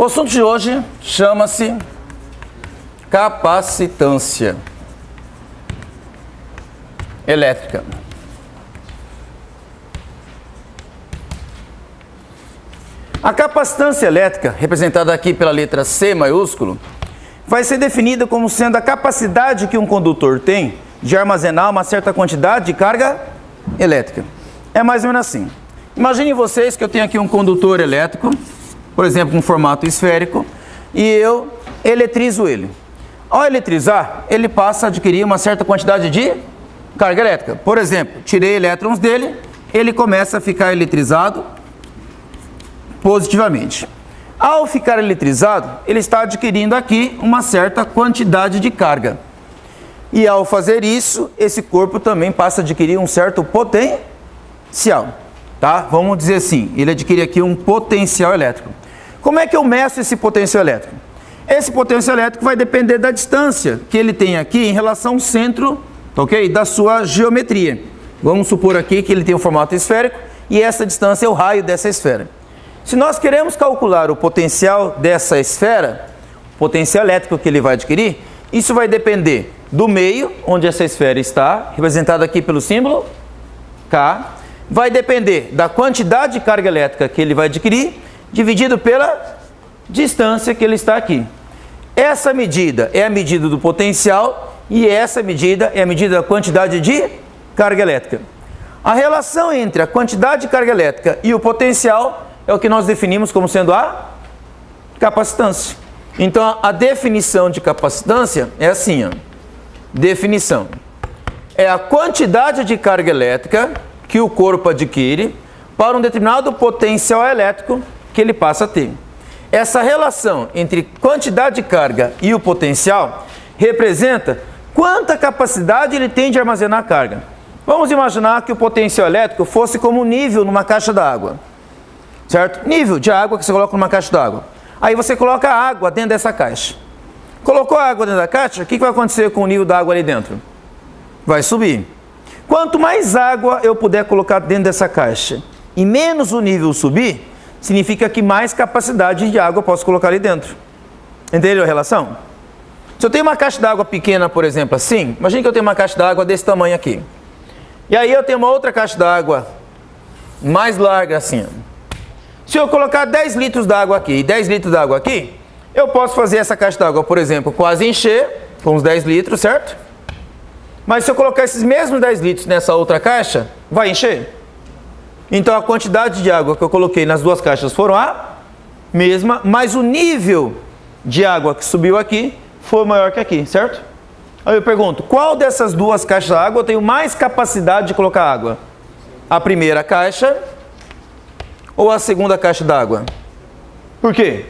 O assunto de hoje chama-se capacitância elétrica. A capacitância elétrica, representada aqui pela letra C maiúsculo, vai ser definida como sendo a capacidade que um condutor tem de armazenar uma certa quantidade de carga elétrica. É mais ou menos assim. Imaginem vocês que eu tenho aqui um condutor elétrico, por exemplo, em formato esférico, e eu eletrizo ele. Ao eletrizar, ele passa a adquirir uma certa quantidade de carga elétrica. Por exemplo, tirei elétrons dele, ele começa a ficar eletrizado positivamente. Ao ficar eletrizado, ele está adquirindo aqui uma certa quantidade de carga. E ao fazer isso, esse corpo também passa a adquirir um certo potencial. Tá? Vamos dizer assim, ele adquire aqui um potencial elétrico. Como é que eu meço esse potencial elétrico? Esse potencial elétrico vai depender da distância que ele tem aqui em relação ao centro, ok, da sua geometria. Vamos supor aqui que ele tem um formato esférico e essa distância é o raio dessa esfera. Se nós queremos calcular o potencial dessa esfera, o potencial elétrico que ele vai adquirir, isso vai depender do meio onde essa esfera está, representada aqui pelo símbolo K, vai depender da quantidade de carga elétrica que ele vai adquirir, dividido pela distância que ele está aqui. Essa medida é a medida do potencial e essa medida é a medida da quantidade de carga elétrica. A relação entre a quantidade de carga elétrica e o potencial é o que nós definimos como sendo a capacitância. Então, a definição de capacitância é assim, ó. Definição. É a quantidade de carga elétrica que o corpo adquire para um determinado potencial elétrico que ele passa a ter. Essa relação entre quantidade de carga e o potencial representa quanta capacidade ele tem de armazenar carga. Vamos imaginar que o potencial elétrico fosse como um nível numa caixa d'água. Certo? Nível de água que você coloca numa caixa d'água. Aí você coloca a água dentro dessa caixa. Colocou a água dentro da caixa, o que vai acontecer com o nível da água ali dentro? Vai subir. Quanto mais água eu puder colocar dentro dessa caixa e menos o nível subir, significa que mais capacidade de água eu posso colocar ali dentro. Entendeu a relação? Se eu tenho uma caixa d'água pequena, por exemplo, assim, imagine que eu tenho uma caixa d'água desse tamanho aqui. E aí eu tenho uma outra caixa d'água mais larga assim. Se eu colocar 10 litros d'água aqui e 10 litros d'água aqui, eu posso fazer essa caixa d'água, por exemplo, quase encher com os 10 litros, certo? Mas se eu colocar esses mesmos 10 litros nessa outra caixa, vai encher? Então a quantidade de água que eu coloquei nas duas caixas foram a mesma, mas o nível de água que subiu aqui foi maior que aqui, certo? Aí eu pergunto, qual dessas duas caixas de água eu tenho mais capacidade de colocar água? A primeira caixa ou a segunda caixa d'água? Por quê?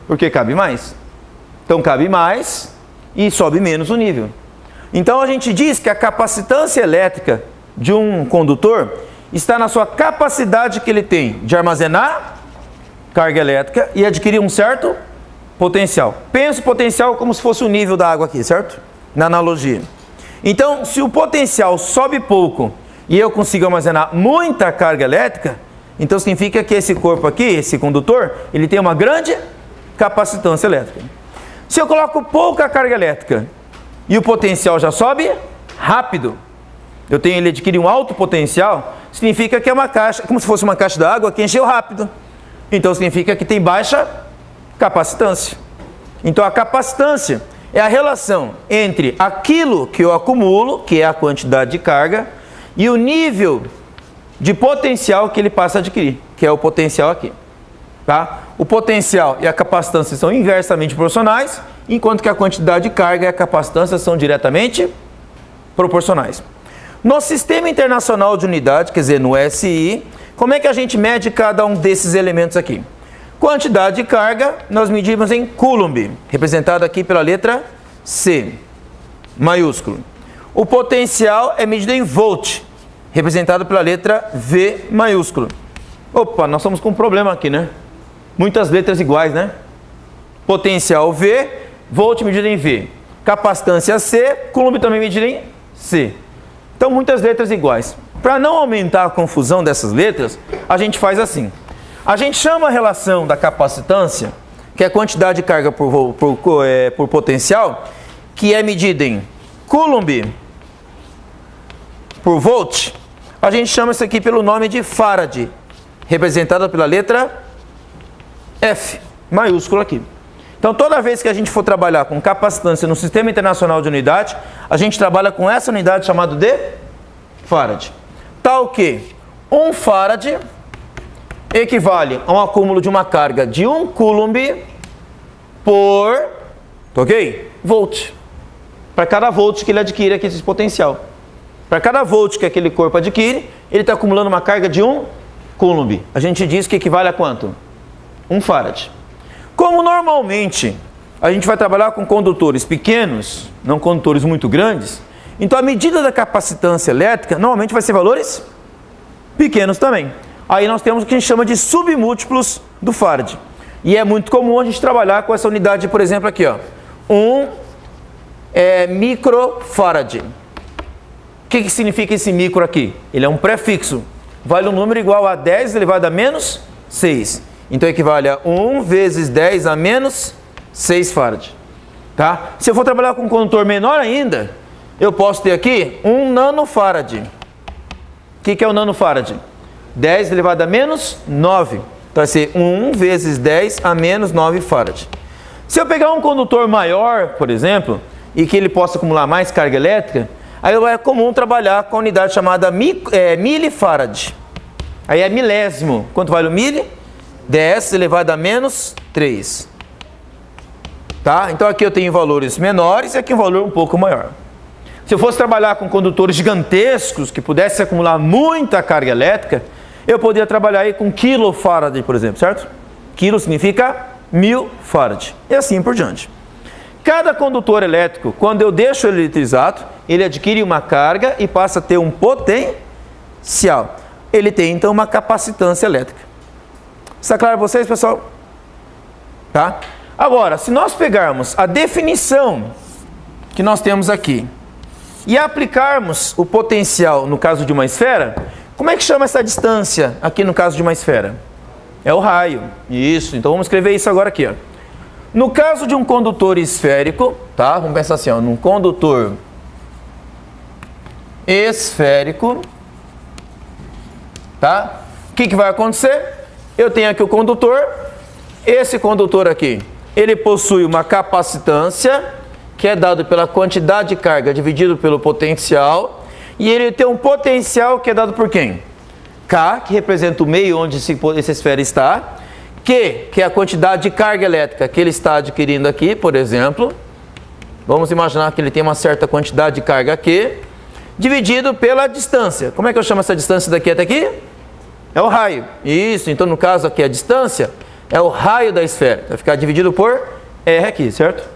Porque cabe mais. Então cabe mais e sobe menos o nível. Então a gente diz que a capacitância elétrica de um condutor está na sua capacidade que ele tem de armazenar carga elétrica e adquirir um certo potencial. Pensa o potencial como se fosse o nível da água aqui, certo? Na analogia. Então, se o potencial sobe pouco e eu consigo armazenar muita carga elétrica, então significa que esse corpo aqui, esse condutor, ele tem uma grande capacitância elétrica. Se eu coloco pouca carga elétrica e o potencial já sobe rápido, ele adquire um alto potencial, significa que é uma caixa, como se fosse uma caixa d'água que encheu rápido. Então significa que tem baixa capacitância. Então a capacitância é a relação entre aquilo que eu acumulo, que é a quantidade de carga, e o nível de potencial que ele passa a adquirir, que é o potencial aqui. Tá? O potencial e a capacitância são inversamente proporcionais, enquanto que a quantidade de carga e a capacitância são diretamente proporcionais. No Sistema Internacional de Unidade, quer dizer, no SI, como é que a gente mede cada um desses elementos aqui? Quantidade de carga, nós medimos em Coulomb, representado aqui pela letra C, maiúsculo. O potencial é medido em Volt, representado pela letra V, maiúsculo. Opa, nós estamos com um problema aqui, né? Muitas letras iguais, né? Potencial V, Volt medido em V. Capacitância C, Coulomb também medido em C. Então, muitas letras iguais. Para não aumentar a confusão dessas letras, a gente faz assim. A gente chama a relação da capacitância que é a quantidade de carga por potencial, que é medida em Coulomb por volt, a gente chama isso aqui pelo nome de Farad, representada pela letra F, maiúsculo aqui. Então, toda vez que a gente for trabalhar com capacitância no Sistema Internacional de Unidade, a gente trabalha com essa unidade chamada de Farad. Tal que 1 Farad equivale a um acúmulo de uma carga de 1 Coulomb por, ok? Volt. Para cada volt que ele adquire aqui esse potencial. Para cada volt que aquele corpo adquire, ele está acumulando uma carga de 1 Coulomb. A gente diz que equivale a quanto? 1 Farad. Como normalmente a gente vai trabalhar com condutores pequenos, não condutores muito grandes, então a medida da capacitância elétrica normalmente vai ser valores pequenos também. Aí nós temos o que a gente chama de submúltiplos do Farad. E é muito comum a gente trabalhar com essa unidade, por exemplo, aqui, ó, 1 microfarad. O que significa esse micro aqui? Ele é um prefixo. Vale um número igual a 10 elevado a menos 6. Então equivale a 1 vezes 10 a menos 6 farad. Tá? Se eu for trabalhar com um condutor menor ainda, eu posso ter aqui 1 nanofarad. O que é o nanofarad? 10 elevado a menos 9. Então vai ser 1 vezes 10 a menos 9 farad. Se eu pegar um condutor maior, por exemplo, e que ele possa acumular mais carga elétrica, aí é comum trabalhar com a unidade chamada milifarad. Aí é milésimo. Quanto vale o mili? 10 elevado a menos 3. Tá? Então aqui eu tenho valores menores e aqui um valor um pouco maior. Se eu fosse trabalhar com condutores gigantescos que pudessem acumular muita carga elétrica, eu poderia trabalhar aí com quilofarad, por exemplo, certo? Quilo significa 1000 farad. E assim por diante. Cada condutor elétrico, quando eu deixo ele eletrizado, ele adquire uma carga e passa a ter um potencial. Ele tem então uma capacitância elétrica. Está claro para vocês, pessoal? Tá? Agora, se nós pegarmos a definição que nós temos aqui e aplicarmos o potencial no caso de uma esfera, como é que chama essa distância aqui no caso de uma esfera? É o raio. Isso, então vamos escrever isso agora aqui, ó. No caso de um condutor esférico, tá? Vamos pensar assim, ó, num condutor esférico, tá? O que vai acontecer? Eu tenho aqui o condutor, esse condutor aqui, ele possui uma capacitância, que é dado pela quantidade de carga dividido pelo potencial, e ele tem um potencial que é dado por quem? K, que representa o meio onde essa esfera está, que é a quantidade de carga elétrica que ele está adquirindo aqui, por exemplo. Vamos imaginar que ele tem uma certa quantidade de carga aqui, dividido pela distância. Como é que eu chamo essa distância daqui até aqui? É o raio. Isso, então no caso aqui a distância é o raio da esfera. Vai ficar dividido por R aqui, certo?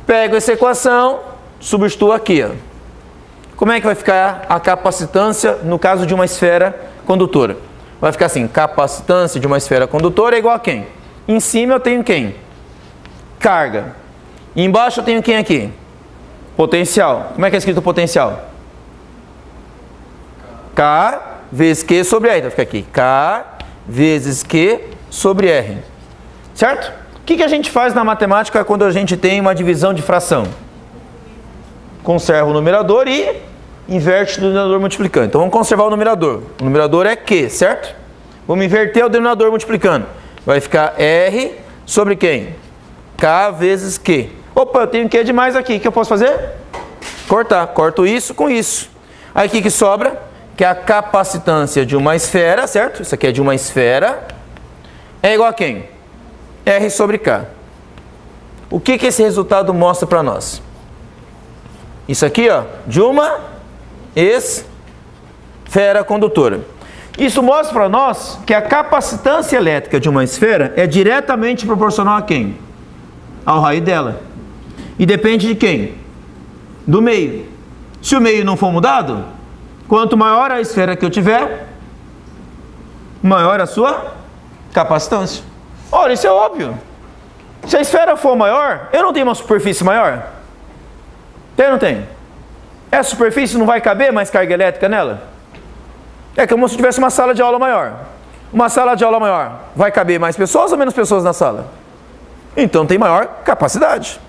Pego essa equação, substituo aqui, ó. Como é que vai ficar a capacitância no caso de uma esfera condutora? Vai ficar assim, capacitância de uma esfera condutora é igual a quem? Em cima eu tenho quem? Carga. E embaixo eu tenho quem aqui? Potencial. Como é que é escrito o potencial? K vezes Q sobre R. Então fica aqui, K vezes Q sobre R. Certo? O que a gente faz na matemática quando a gente tem uma divisão de fração? Conserva o numerador e inverte o denominador multiplicando. Então vamos conservar o numerador. O numerador é Q, certo? Vamos inverter o denominador multiplicando. Vai ficar R sobre quem? K vezes Q. Opa, eu tenho Q demais aqui. O que eu posso fazer? Cortar. Corto isso com isso. Aí o que sobra? Que é a capacitância de uma esfera, certo? Isso aqui é de uma esfera. É igual a quem? R sobre K. O que esse resultado mostra para nós? Isso aqui, ó, de uma esfera condutora. Isso mostra para nós que a capacitância elétrica de uma esfera é diretamente proporcional a quem? Ao raio dela. E depende de quem? Do meio. Se o meio não for mudado, quanto maior a esfera que eu tiver, maior a sua capacitância. Ora, isso é óbvio. Se a esfera for maior, eu não tenho uma superfície maior? Tem ou não tem? Essa superfície não vai caber mais carga elétrica nela? É como se tivesse uma sala de aula maior. Uma sala de aula maior, vai caber mais pessoas ou menos pessoas na sala? então tem maior capacidade.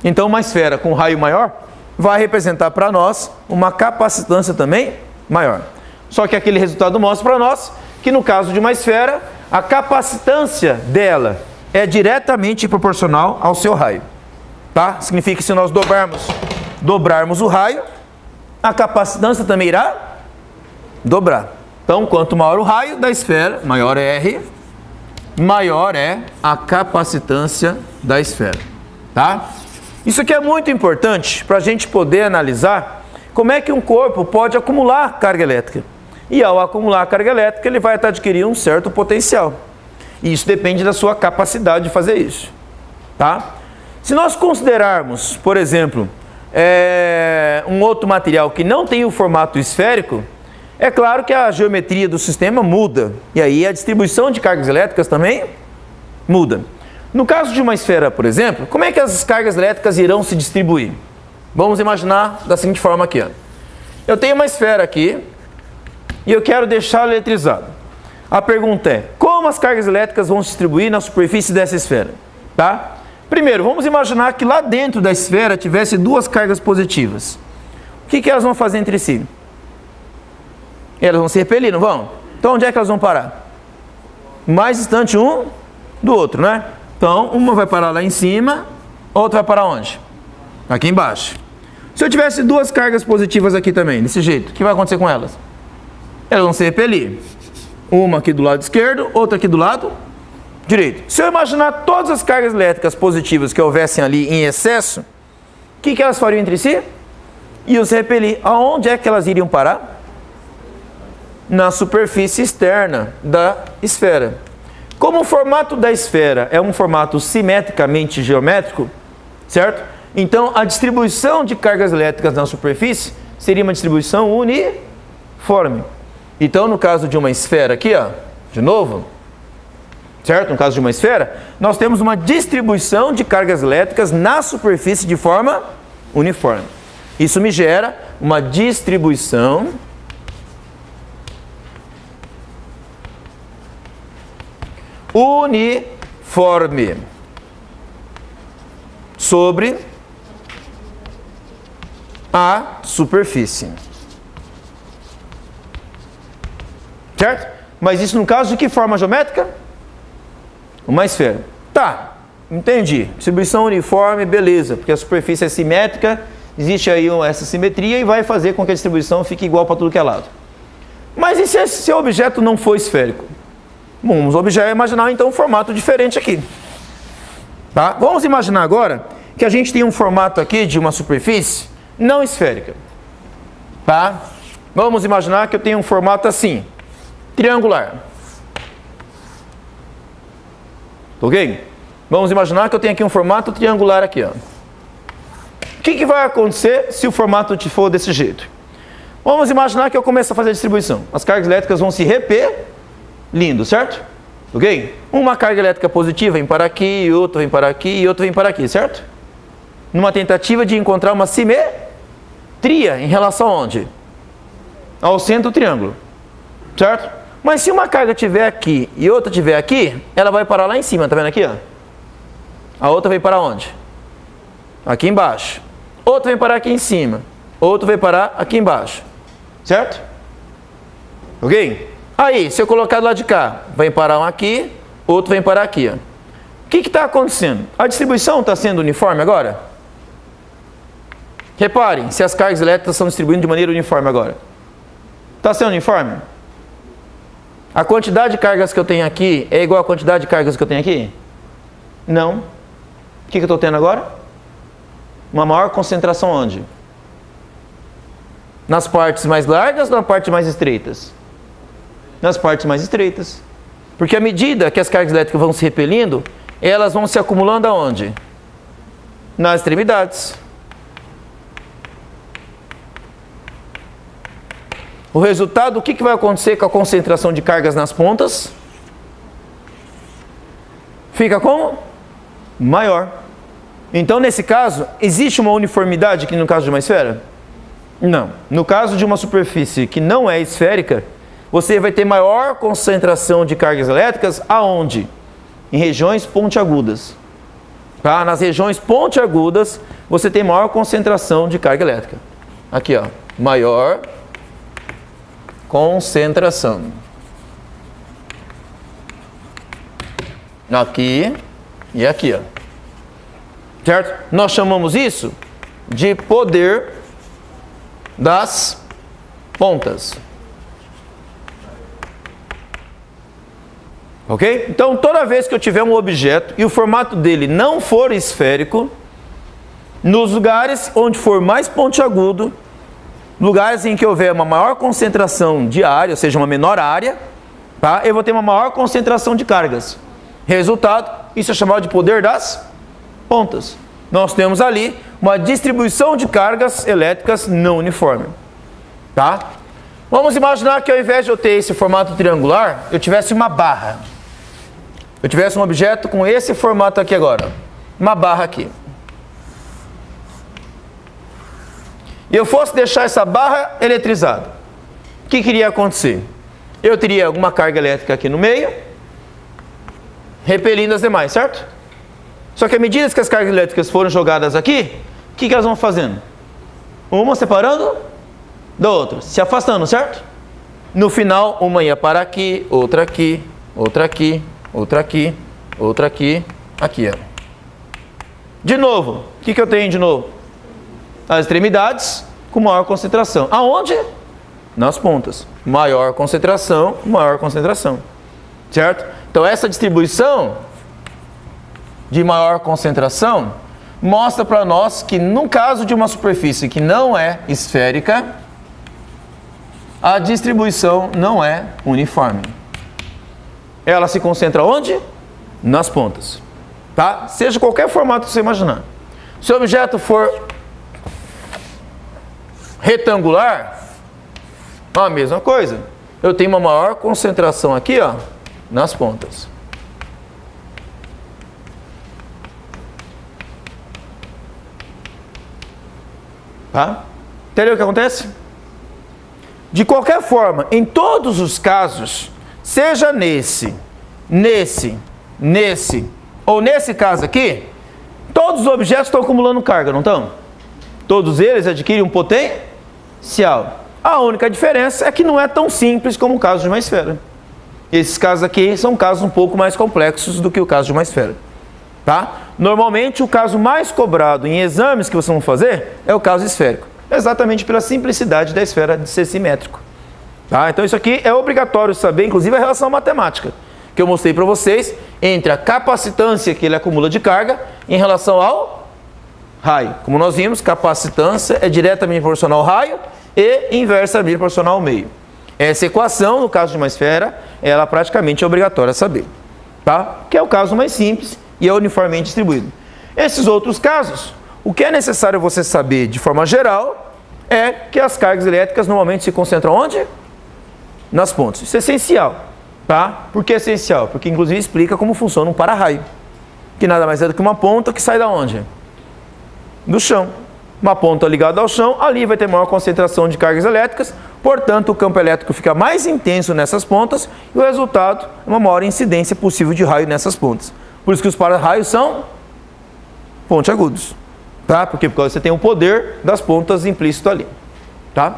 Então uma esfera com raio maior vai representar para nós uma capacitância também maior. Só que aquele resultado mostra para nós que no caso de uma esfera, a capacitância dela é diretamente proporcional ao seu raio. Tá? Significa que se nós dobrarmos o raio, a capacitância também irá dobrar. Então, quanto maior o raio da esfera, maior é R, maior é a capacitância da esfera. Tá? Isso aqui é muito importante para a gente poder analisar como é que um corpo pode acumular carga elétrica. E ao acumular carga elétrica, ele vai estar adquirindo um certo potencial. E isso depende da sua capacidade de fazer isso. Tá? Se nós considerarmos, por exemplo, um outro material que não tem o formato esférico, é claro que a geometria do sistema muda. E aí a distribuição de cargas elétricas também muda. No caso de uma esfera, por exemplo, como é que as cargas elétricas irão se distribuir? Vamos imaginar da seguinte forma aqui. Ó. Eu tenho uma esfera aqui e eu quero deixá-la eletrizada. A pergunta é, como as cargas elétricas vão se distribuir na superfície dessa esfera? Tá? Primeiro, vamos imaginar que lá dentro da esfera tivesse duas cargas positivas. O que elas vão fazer entre si? Elas vão se repelir, não vão? Então onde é que elas vão parar? Mais distante um do outro, né? Então uma vai parar lá em cima, outra vai parar onde? Aqui embaixo. Se eu tivesse duas cargas positivas aqui também, desse jeito, o que vai acontecer com elas? Elas vão se repelir. Uma aqui do lado esquerdo, outra aqui do lado direito. Se eu imaginar todas as cargas elétricas positivas que houvessem ali em excesso, o que elas fariam entre si? Iam se repelir. Aonde é que elas iriam parar? Na superfície externa da esfera. Como o formato da esfera é um formato simetricamente geométrico, certo? Então a distribuição de cargas elétricas na superfície seria uma distribuição uniforme. Então no caso de uma esfera aqui, ó, de novo, certo? No caso de uma esfera, nós temos uma distribuição de cargas elétricas na superfície de forma uniforme. Isso me gera uma distribuição uniforme sobre a superfície. Certo? Mas isso no caso de que forma geométrica? Uma esfera. Tá, entendi. Distribuição uniforme, beleza, porque a superfície é simétrica, existe aí essa simetria e vai fazer com que a distribuição fique igual para tudo que é lado. Mas e se esse objeto não for esférico? Vamos imaginar então um formato diferente aqui. Tá? Vamos imaginar agora que a gente tem um formato aqui de uma superfície não esférica. Tá? Vamos imaginar que eu tenho um formato assim, triangular. Ok? Vamos imaginar que eu tenho aqui um formato triangular aqui. Ó. O que vai acontecer se o formato for desse jeito? Vamos imaginar que eu começo a fazer a distribuição. As cargas elétricas vão se repelindo, certo? Ok? Uma carga elétrica positiva vem para aqui, outra vem para aqui e outra vem para aqui, certo? Numa tentativa de encontrar uma simetria em relação aonde? Ao centro do triângulo, certo? Mas se uma carga estiver aqui e outra estiver aqui, ela vai parar lá em cima, tá vendo aqui? Ó? A outra vem para onde? Aqui embaixo. Outra vem parar aqui em cima. Outra vem parar aqui embaixo. Certo? Ok? Aí, se eu colocar do lado de cá, vem parar um aqui, outro vem parar aqui. Ó. O que está acontecendo? A distribuição está sendo uniforme agora? Reparem, se as cargas elétricas estão distribuindo de maneira uniforme agora. Está sendo uniforme? A quantidade de cargas que eu tenho aqui é igual à quantidade de cargas que eu tenho aqui? Não. O que eu estou tendo agora? Uma maior concentração onde? Nas partes mais largas ou nas partes mais estreitas? Nas partes mais estreitas. Porque à medida que as cargas elétricas vão se repelindo, elas vão se acumulando aonde? Nas extremidades. O resultado, o que vai acontecer com a concentração de cargas nas pontas? Fica como? Maior. Então, nesse caso, existe uma uniformidade aqui no caso de uma esfera? Não. No caso de uma superfície que não é esférica, você vai ter maior concentração de cargas elétricas aonde? Em regiões pontiagudas. Tá? Nas regiões pontiagudas, você tem maior concentração de carga elétrica. Aqui, ó, maior concentração. Aqui e aqui, ó. Certo? Nós chamamos isso de poder das pontas. Ok? Então, toda vez que eu tiver um objeto e o formato dele não for esférico, nos lugares onde for mais pontiagudo, lugares em que houver uma maior concentração de área, ou seja, uma menor área, tá? Eu vou ter uma maior concentração de cargas. Resultado, isso é chamado de poder das pontas. Nós temos ali uma distribuição de cargas elétricas não uniforme. Tá? Vamos imaginar que ao invés de eu ter esse formato triangular, eu tivesse uma barra. Eu tivesse um objeto com esse formato aqui agora. Uma barra aqui. E eu fosse deixar essa barra eletrizada. O que iria acontecer? Eu teria alguma carga elétrica aqui no meio, repelindo as demais, certo? Só que à medida que as cargas elétricas foram jogadas aqui, o que elas vão fazendo? Uma separando da outra, se afastando, certo? No final, uma ia para aqui, outra aqui, outra aqui, outra aqui, outra aqui, aqui, ó. De novo, o que eu tenho de novo? As extremidades com maior concentração. Aonde? Nas pontas. Maior concentração, certo? Então essa distribuição de maior concentração mostra para nós que no caso de uma superfície que não é esférica, a distribuição não é uniforme. Ela se concentra onde? Nas pontas. Tá? Seja qualquer formato que você imaginar. Se o objeto for retangular, a mesma coisa. Eu tenho uma maior concentração aqui, ó, nas pontas. Tá? Entendeu o que acontece? De qualquer forma, em todos os casos, seja nesse ou nesse caso aqui, todos os objetos estão acumulando carga, não estão? Todos eles adquirem um potencial. A única diferença é que não é tão simples como o caso de uma esfera. Esses casos aqui são casos um pouco mais complexos do que o caso de uma esfera. Tá? Normalmente, o caso mais cobrado em exames que vocês vão fazer é o caso esférico. Exatamente pela simplicidade da esfera de ser simétrico. Tá? Então, isso aqui é obrigatório saber, inclusive a relação matemática, que eu mostrei para vocês, entre a capacitância que ele acumula de carga em relação ao raio. Como nós vimos, capacitância é diretamente proporcional ao raio e inversamente proporcional ao meio. Essa equação, no caso de uma esfera, ela praticamente é obrigatória saber. Tá? Que é o caso mais simples e é uniformemente distribuído. Esses outros casos, o que é necessário você saber de forma geral é que as cargas elétricas normalmente se concentram onde? Nas pontas. Isso é essencial. Tá? Por que é essencial? Porque inclusive explica como funciona um para-raio. Que nada mais é do que uma ponta que sai da onde? Do chão. Uma ponta ligada ao chão, ali vai ter maior concentração de cargas elétricas, portanto o campo elétrico fica mais intenso nessas pontas e o resultado é uma maior incidência possível de raio nessas pontas. Por isso que os para-raios são pontiagudos. Tá? Porque você tem o poder das pontas implícito ali. Tá?